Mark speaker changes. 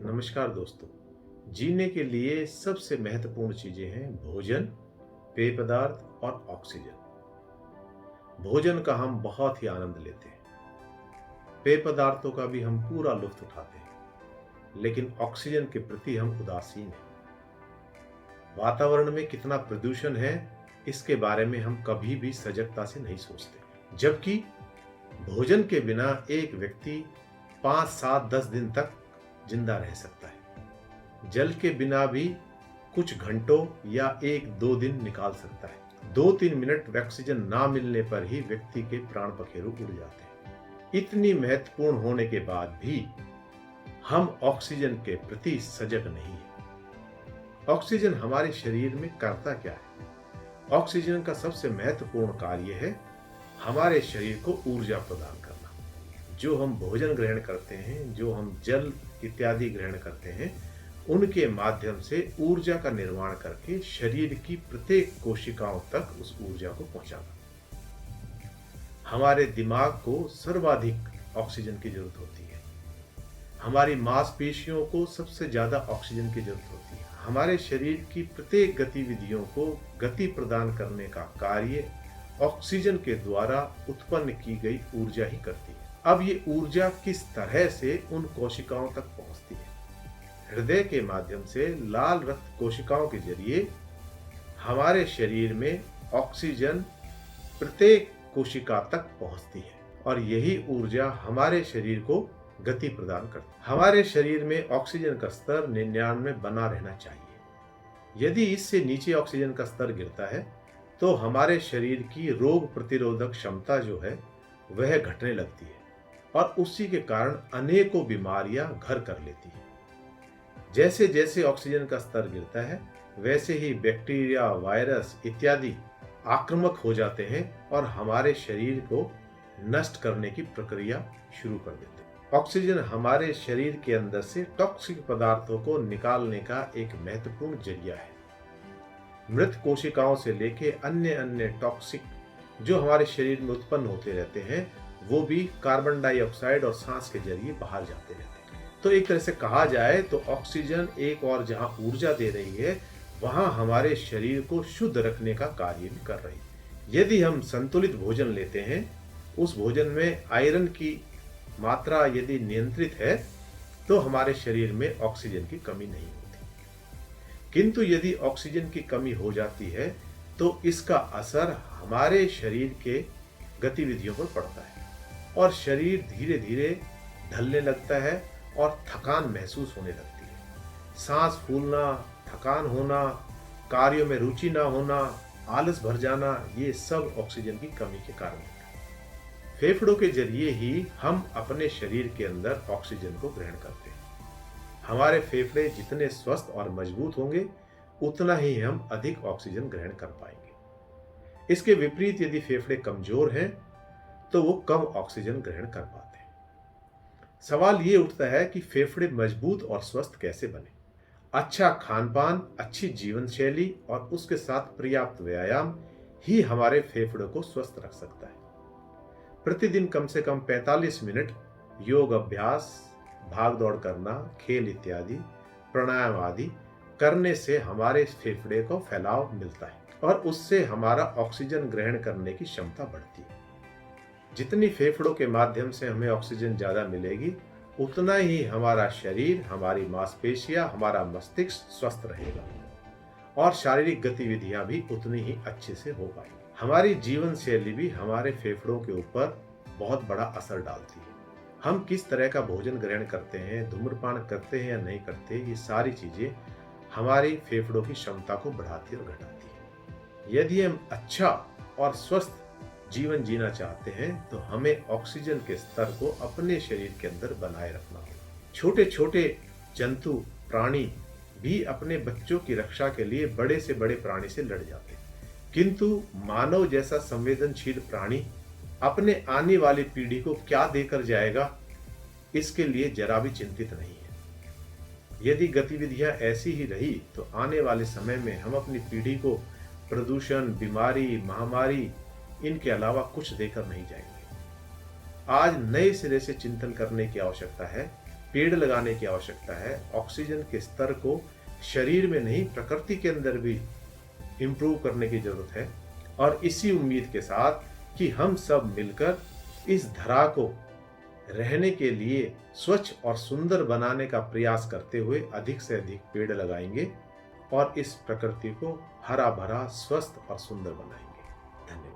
Speaker 1: नमस्कार दोस्तों। जीने के लिए सबसे महत्वपूर्ण चीजें हैं भोजन, पेय पदार्थ और ऑक्सीजन। भोजन का हम बहुत ही आनंद लेते हैं, पेय पदार्थों का भी हम पूरा लुत्फ उठाते हैं, लेकिन ऑक्सीजन के प्रति हम उदासीन हैं। वातावरण में कितना प्रदूषण है, इसके बारे में हम कभी भी सजगता से नहीं सोचते। जबकि भोजन के बिना एक व्यक्ति 5, 7, 10 दिन तक जिंदा रह सकता है। जल के बिना भी कुछ घंटों या 1-2 दिन निकाल सकता है। 2-3 मिनट ऑक्सीजन ना मिलने पर ही व्यक्ति के प्राण पखेरु उड़ जाते हैं। इतनी महत्वपूर्ण होने के बाद भी हम ऑक्सीजन के प्रति सजग नहीं है। ऑक्सीजन हमारे शरीर में करता क्या है? ऑक्सीजन का सबसे महत्वपूर्ण कार्य है हमारे शरीर को ऊर्जा प्रदान करना। जो हम भोजन ग्रहण करते हैं, जो हम जल इत्यादि ग्रहण करते हैं, उनके माध्यम से ऊर्जा का निर्माण करके शरीर की प्रत्येक कोशिकाओं तक उस ऊर्जा को पहुंचाना। हमारे दिमाग को सर्वाधिक ऑक्सीजन की जरूरत होती है। हमारी मांसपेशियों को सबसे ज्यादा ऑक्सीजन की जरूरत होती है। हमारे शरीर की प्रत्येक गतिविधियों को गति प्रदान करने का कार्य ऑक्सीजन के द्वारा उत्पन्न की गई ऊर्जा ही करती है। अब ये ऊर्जा किस तरह से उन कोशिकाओं तक पहुंचती है? हृदय के माध्यम से लाल रक्त कोशिकाओं के जरिए हमारे शरीर में ऑक्सीजन प्रत्येक कोशिका तक पहुंचती है और यही ऊर्जा हमारे शरीर को गति प्रदान करती है। हमारे शरीर में ऑक्सीजन का स्तर 99 बना रहना चाहिए। यदि इससे नीचे ऑक्सीजन का स्तर गिरता है तो हमारे शरीर की रोग प्रतिरोधक क्षमता जो है वह घटने लगती है और उसी के कारण अनेकों बीमारियां घर कर लेती है। जैसे जैसे ऑक्सीजन का स्तर गिरता है वैसे ही बैक्टीरिया, वायरस इत्यादि आक्रामक हो जाते हैं और हमारे शरीर को नष्ट करने की प्रक्रिया शुरू कर देते हैं। ऑक्सीजन हमारे शरीर के अंदर से टॉक्सिक पदार्थों को निकालने का एक महत्वपूर्ण जरिया है। मृत कोशिकाओं से लेके अन्य टॉक्सिक जो हमारे शरीर में उत्पन्न होते रहते हैं, वो भी कार्बन डाइऑक्साइड और सांस के जरिए बाहर जाते रहते हैं। तो एक तरह से कहा जाए तो ऑक्सीजन एक और जहां ऊर्जा दे रही है, वहां हमारे शरीर को शुद्ध रखने का कार्य भी कर रही है। यदि हम संतुलित भोजन लेते हैं, उस भोजन में आयरन की मात्रा यदि नियंत्रित है, तो हमारे शरीर में ऑक्सीजन की कमी नहीं होती। किंतु यदि ऑक्सीजन की कमी हो जाती है तो इसका असर हमारे शरीर के गतिविधियों पर पड़ता है और शरीर धीरे धीरे ढलने लगता है और थकान महसूस होने लगती है। सांस फूलना, थकान होना, कार्यों में रुचि ना होना, आलस भर जाना, ये सब ऑक्सीजन की कमी के कारण होता है। फेफड़ों के जरिए ही हम अपने शरीर के अंदर ऑक्सीजन को ग्रहण करते हैं। हमारे फेफड़े जितने स्वस्थ और मजबूत होंगे, उतना ही हम अधिक ऑक्सीजन ग्रहण कर पाएंगे। इसके विपरीत यदि फेफड़े कमजोर हैं तो वो कम ऑक्सीजन ग्रहण कर पाते हैं। सवाल ये उठता है कि फेफड़े मजबूत और स्वस्थ कैसे बने? अच्छा खान-पान, अच्छी जीवन शैली और उसके साथ पर्याप्त व्यायाम ही हमारे फेफड़ों को स्वस्थ रख सकता है। प्रतिदिन कम से कम 45 मिनट योग अभ्यास, भाग दौड़ करना, खेल इत्यादि, प्राणायाम आदि करने से हमारे फेफड़े को फैलाव मिलता है और उससे हमारा ऑक्सीजन ग्रहण करने की क्षमता बढ़ती है। जितनी फेफड़ों के माध्यम से हमें ऑक्सीजन ज्यादा मिलेगी, उतना ही हमारा शरीर, हमारी मांसपेशियां, हमारा मस्तिष्क स्वस्थ रहेगा और शारीरिक गतिविधियां भी उतनी ही अच्छे से हो पाएंगी। हमारी जीवन शैली भी हमारे फेफड़ों के ऊपर बहुत बड़ा असर डालती है। हम किस तरह का भोजन ग्रहण करते हैं, धूम्रपान करते हैं या नहीं करते, ये सारी चीजें हमारी फेफड़ों की क्षमता को बढ़ाती और घटाती है। यदि हम अच्छा और स्वस्थ जीवन जीना चाहते हैं तो हमें ऑक्सीजन के स्तर को अपने शरीर के अंदर बनाए रखना होगा। छोटे छोटे जंतु, प्राणी भी अपने बच्चों की रक्षा के लिए बड़े से बड़े प्राणी से लड़ जाते हैं, किंतु मानव जैसा संवेदनशील प्राणी अपने आने वाली पीढ़ी को क्या देकर जाएगा, इसके लिए जरा भी चिंतित नहीं है। यदि गतिविधियां ऐसी ही रही तो आने वाले समय में हम अपनी पीढ़ी को प्रदूषण, बीमारी, महामारी इनके अलावा कुछ देकर नहीं जाएंगे। आज नए सिरे से चिंतन करने की आवश्यकता है पेड़ लगाने की आवश्यकता है। ऑक्सीजन के स्तर को शरीर में नहीं, प्रकृति के अंदर भी इम्प्रूव करने की जरूरत है। और इसी उम्मीद के साथ कि हम सब मिलकर इस धरा को रहने के लिए स्वच्छ और सुंदर बनाने का प्रयास करते हुए अधिक से अधिक पेड़ लगाएंगे और इस प्रकृति को हरा भरा, स्वस्थ और सुंदर बनाएंगे। धन्यवाद।